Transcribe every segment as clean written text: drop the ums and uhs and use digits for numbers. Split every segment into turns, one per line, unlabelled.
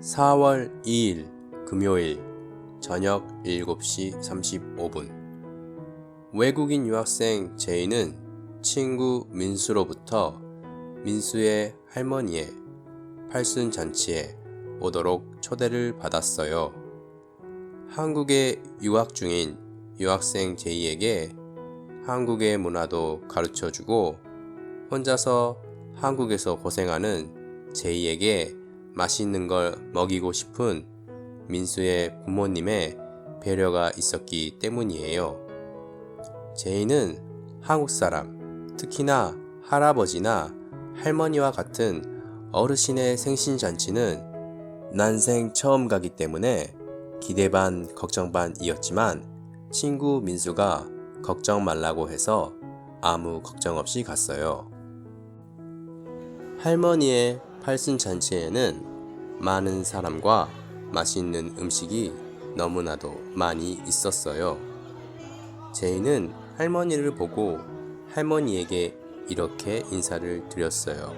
4월 2일 금요일 저녁 7시 35분 외국인 유학생 제이는 친구 민수로부터 민수의 할머니의 팔순잔치에 오도록 초대를 받았어요. 한국에 유학 중인 유학생 제이에게 한국의 문화도 가르쳐주고 혼자서 한국에서 고생하는 제이에게 맛있는 걸 먹이고 싶은 민수의 부모님의 배려가 있었기 때문이에요. 제이는 한국 사람, 특히나 할아버지나 할머니와 같은 어르신의 생신잔치는 난생 처음 가기 때문에 기대 반 걱정 반이었지만 친구 민수가 걱정 말라고 해서 아무 걱정 없이 갔어요. 할머니의 팔순잔치에는 많은 사람과 맛있는 음식이 너무나도 많이 있었어요. 제이는 할머니를 보고 할머니에게 이렇게 인사를 드렸어요.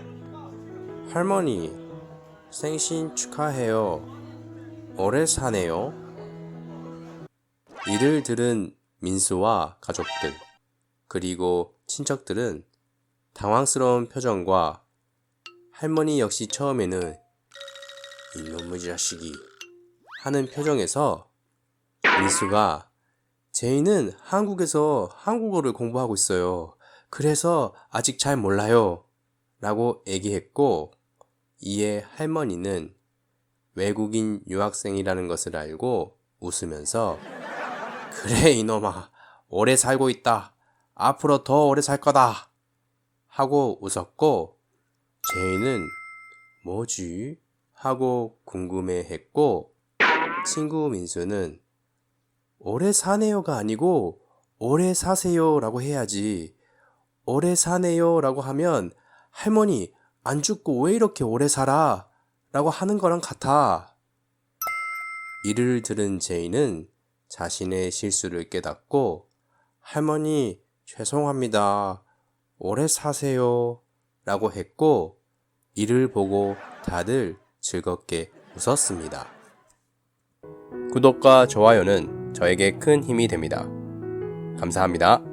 할머니, 생신 축하해요. 오래 사네요. 이를 들은 민수와 가족들, 그리고 친척들은 당황스러운 표정과 할머니 역시 처음에는 이놈의 자식이 하는 표정에서 민수가 제이는 한국에서 한국어를 공부하고 있어요. 그래서 아직 잘 몰라요. 라고 얘기했고 이에 할머니는 외국인 유학생이라는 것을 알고 웃으면서 그래 이놈아 오래 살고 있다. 앞으로 더 오래 살 거다. 하고 웃었고 제이는 뭐지? 하고 궁금해했고 친구 민수는 오래 사네요가 아니고 오래 사세요 라고 해야지. 오래 사네요 라고 하면 할머니 안 죽고 왜 이렇게 오래 살아? 라고 하는 거랑 같아. 이를 들은 제이는 자신의 실수를 깨닫고 할머니 죄송합니다. 오래 사세요 라고 했고 이를 보고 다들 즐겁게 웃었습니다. 구독과 좋아요는 저에게 큰 힘이 됩니다. 감사합니다.